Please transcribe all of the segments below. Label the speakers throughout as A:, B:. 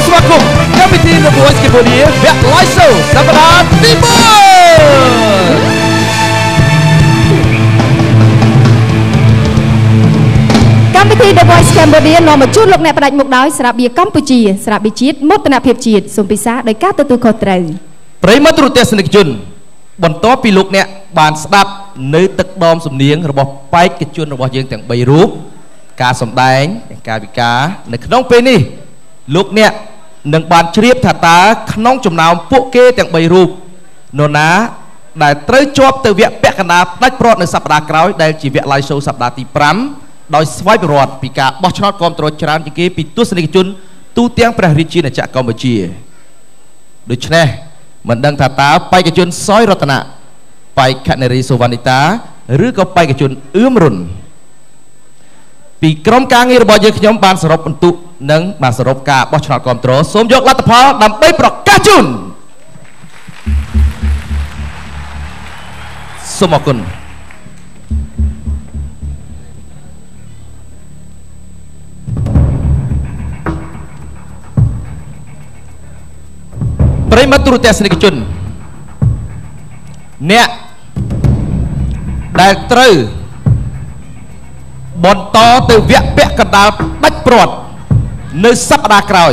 A: ស្វាគមន៍កម្មវិធី The Voice Cambodia វគ្គ Live Show សប្តាហ៍ទី1
B: កម្មវិធី The Voice Cambodia នាំមកជូនលោកអ្នកផ្ដាច់មុខដោយស្រាបៀរកម្ពុជាស្រាបៀរជាតិមោទនភាពជាតិសូមពិសាដោយការទទួលខុសត្រូវ
A: ប្រិយមិត្តទស្សនិកជនបន្ទាប់ពីលោកអ្នកបានស្ដាប់នៅទឹកដមសំនៀងរបស់បេក្ខជនរបស់យើងទាំង3រូបការសម្ដែងនិងការវិការនៅក្នុងពេលនេះលោកអ្នកនឹងបានជ្រាបថាតើក្នុងចំណោមពួកគេទាំង3រូបនរណាដែលត្រូវជាប់ទៅវគ្គពាក់កណ្ដាលផ្ដាច់ព្រាត់នៅសប្តាហ៍ក្រោយដែលជាវគ្គ Live Show សប្តាហ៍ទី5ដោយស្វ័យប្រវត្តិពីការបោះឆ្នោតគាំទ្រច្រើនជាងគេពីទស្សនិកជនទូទាំងព្រះរាជាណាចក្រកម្ពុជាដូច្នេះមិនដឹងថាតើបេក្ខជនសយរតនៈបេក្ខនារីសុវណ្ណិតាឬក៏បេក្ខជនអឿមរុនពីក្រុមការងាររបស់យើងខ្ញុំបានសរុបបន្ទុកនិងបានសរុបការបោះឆ្នោតគាំទ្រសូមយកលទ្ធផលដើម្បីប្រកាសជូនសូមអរគុណប្រិយមិត្តទូរទស្សនិកជនអ្នកដែលត្រូវបន្តទៅវគ្គពាក់កណ្ដាលដាច់ព្រាត់នៅសប្តាហ៍ក្រោយ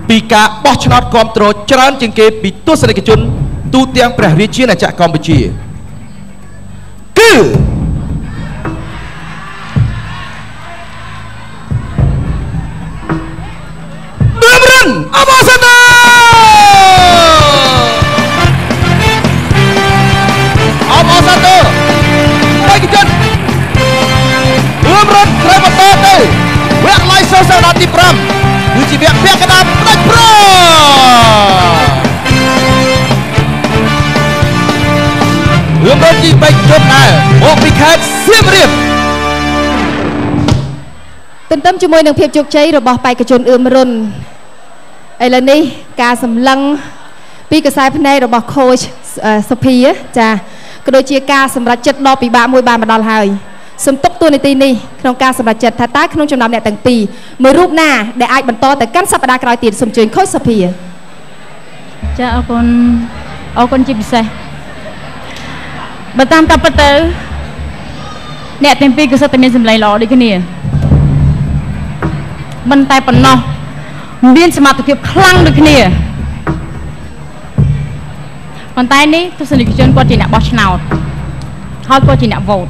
A: ពីការបោះឆ្នោតគាំទ្រច្រើនជាងគេពីទស្សនិកជនទូទាំងព្រះរាជាណាចក្រកម្ពុជាគឺអបអរសាទរអបអរសាទរបេក្ខជនរួមរត់ត្រូវបន្តទៅវគ្គ Live Show សប្តាហ៍ទី5គឺជាវគ្គពាក់កណ្ដាលផ្ដាច់ព្រាត់រួមរត់ទីបេក្ខជនដែរមកពីខេត្តសៀមរាប
B: ទន្ទឹមជាមួយនឹងភាពជោគជ័យរបស់បេក្ខជនអឿមរុនឥឡូវនេះការសម្លឹងពីកសែភ្នែករបស់ Coach សុភាចាក៏ដូចជាការសម្រេចចិត្តដ៏ពិបាកមួយបានមកដល់ហើយសំទុកតួនាទីនេះក្នុងការសម្រេចចិត្តថាតើក្នុងចំណោមអ្នកទាំងពីរមួយរូបណាដែលអាចបន្តទៅកាន់សប្តាហ៍ក្រោយទៀតសូមជើញ Coach សុភា
C: ចាអរគុណជាពិសេសបើតាមតាពិតទៅអ្នកទាំងពីរគឺសុទ្ធតែមានសម្លេងល្អដូចគ្នាមិនតែប៉ុណ្ណោះមានសមត្ថភាពខ្លាំងដូចគ្នាប៉ុន្តែនេះទស្សនិកជនគាត់ជាអ្នកបោះឆ្នោតហើយគាត់ជាអ្នកវោត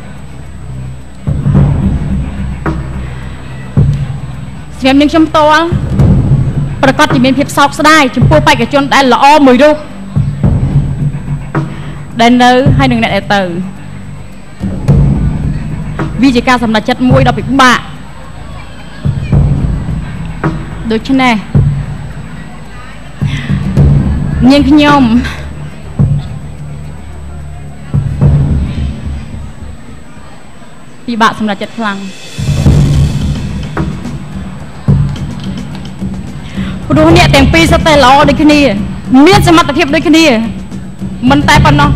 C: ស្រាប់នឹងខ្ញុំផ្ទាល់ប្រកាសជាមានភាពសោកស្ដាយចំពោះបេក្ខជនដែលល្អមួយរូបដែលនៅហើយនឹងអ្នកដែលទៅវាជាការសម្រេចចិត្តមួយដ៏ពិបាកដូច្នេះនាងខ្ញុំពិបាកសម្រេចចិត្តខ្លាំងព្រោះអ្នកទាំងពីរសុទ្ធតែល្អដូចគ្នាមានសមត្ថភាពដូចគ្នាមិនតែប៉ុណ្ណោះ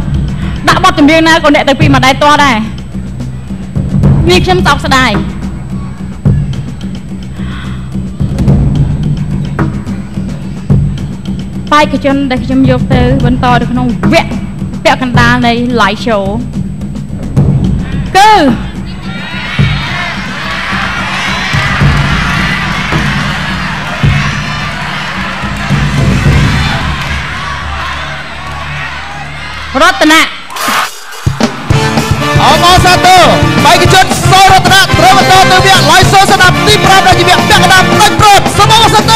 C: ដាក់បទចម្រៀងណាក៏អ្នកទាំងពីរមកដែរតដែរនាងខ្ញុំសោកស្ដាយបេក្ខជនដែលខ្ញុំយកទៅបន្តនៅក្នុងវគ្គពាក់កណ្ដាលនៃ Live Show គឺរតនៈ
A: អបអរសាទរបេក្ខជនសរតនៈត្រូវបន្តទៅវគ្គ Live Show សប្តាហ៍ទី5ដែលជាវគ្គពាក់កណ្ដាលផ្ដាច់ព្រាត់សូមអបអរសាទរ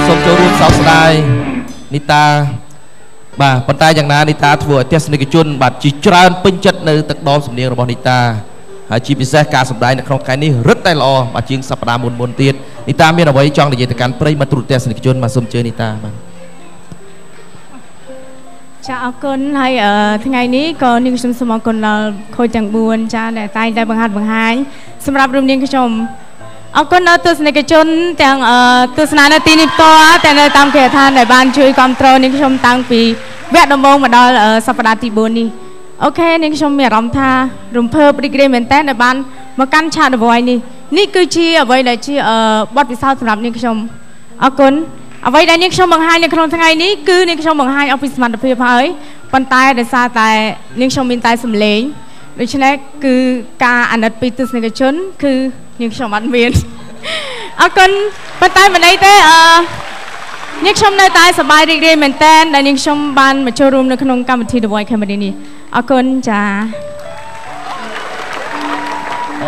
A: សូមចូលរួមសោកស្ដាយនីតាបាទប៉ុន្តែយ៉ាងណានីតាធ្វើឲ្យទស្សនិកជនបាទជាច្រើនពេញចិត្តនៅទឹកដមសំនៀងរបស់នីតាហើយជាពិសេសការសម្ដែងនៅក្នុងថ្ងៃនេះរឹតតែល្អបាទជាងសប្តាហ៍មុនទៀតនីតាមានអ្វីចង់និយាយទៅកាន់ប្រិយមិត្តទូរទស្សនិកជនបាទសូមអញ្ជើញនីតាបាទ
C: ចាអរគុណហើយថ្ងៃនេះក៏នាងខ្ញុំសូមអរគុណដល់ខូចទាំង4ចាដែលតែងតែបង្ហាញសម្រាប់រួមនាងខ្ញុំអរគុណដល់ទស្សនិកជនទាំងទស្សនានៅទីនេះផ្ទាល់តែនៅតាមគេឋានដែលបានជួយគ្រប់គ្រងនាងខ្ញុំតាំងពី វគ្គដំបូងមកដល់សប្តាហ៍ទី4នេះអូខេនាងខ្ញុំមានអារម្មណ៍ថារំភើបរីករាយមែនតើដែលបានមកកាន់ឆាក The Voice នេះគឺជាអ្វីដែលជាបទពិសោធន៍សម្រាប់នាងខ្ញុំអរគុណអ្វីដែលនាងខ្ញុំបង្ហាញនៅក្នុងថ្ងៃនេះគឺនាងខ្ញុំបង្ហាញអំពីសមត្ថភាពហើយប៉ុន្តែដោយសារតែនាងខ្ញុំមានតែសម្លេងដូច្នេះគឺការអាណិតពីទស្សនិកជនគឺនាងខ្ញុំអត់មានអរគុណប៉ុន្តែមិនអីទេនាងខ្ញុំនៅតែសប្បាយរីករាយមែនតើដែលនាងខ្ញុំបានមកចូលរួមនៅក្នុងកម្មវិធី The Voice Comedy នេះអរគុណចា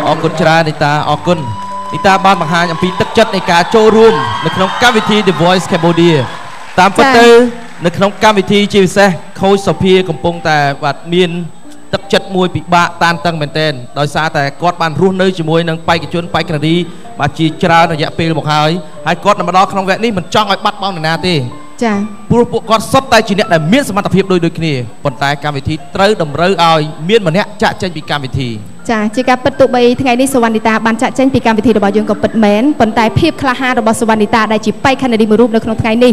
A: អរគុណច្រើននីតាអរគុណនីតាបានបង្ហាញអំពីទឹកចិត្តនៃការចូលរួមនៅក្នុងកម្មវិធី The Voice Cambodia តាមពិតទៅនៅក្នុងកម្មវិធីជាពិសេសខូចសុភាកំពុងតែបាទមានទឹកចិត្តមួយពិបាកតានតឹងមែនទែនដោយសារតែគាត់បានរស់នៅជាមួយនឹងបេក្ខជនបេក្ខនារីបាទជាច្រើនរយៈពេលមកហើយគាត់មកដល់ក្នុងវគ្គនេះមិនចង់ឲ្យបាត់បង់នរណាទេ
B: ចា
A: ព្រោះពួកគាត់សុទ្ធតែជាអ្នកដែលមានសមត្ថភាពដូចគ្នាប៉ុន្តែកម្មវិធីត្រូវតម្រូវឲ្យមានម្នាក់ចាក់ចេញពីកម្មវិធី
B: ចាជាការពិតទោះបីថ្ងៃនេះសុវណ្ណិតាបានចាក់ចេញពីកម្មវិធីរបស់យើងក៏ពិតមែនប៉ុន្តែភាពក្លាហានរបស់សុវណ្ណិតាដែលជាបេក្ខនារីមួយរូបនៅក្នុងថ្ងៃនេះ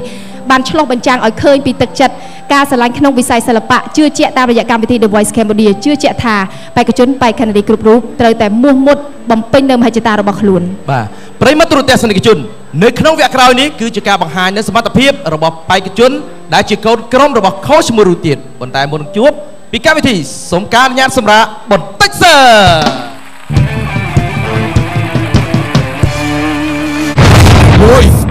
B: បានឆ្លុះបញ្ចាំងឲ្យឃើញពីទឹកចិត្តការស្រឡាញ់ក្នុងវិស័យសិល្បៈជឿជាក់តាមរយៈកម្មវិធី The Voice Cambodia ជឿជាក់ថាបេក្ខជនបេក្ខនារីគ្រប់រូបត្រូវតែមោះមុតបំពេញនៅមហិច្ឆតារបស់ខ្លួន
A: បាទប្រិយមិត្តទូរទស្សនិកជននៅក្នុងវគ្គក្រោយនេះគឺជាការបង្ហាញនូវសមត្ថភាពរបស់បេក្ខជនដែលជាកូនក្រុមរបស់ខូចមួយរូបទៀតប៉ុន្តែមុននឹងជួបពីកម្មវិធីសូមការអនុញ្ញាតសម្រាប់បន្តិចសិន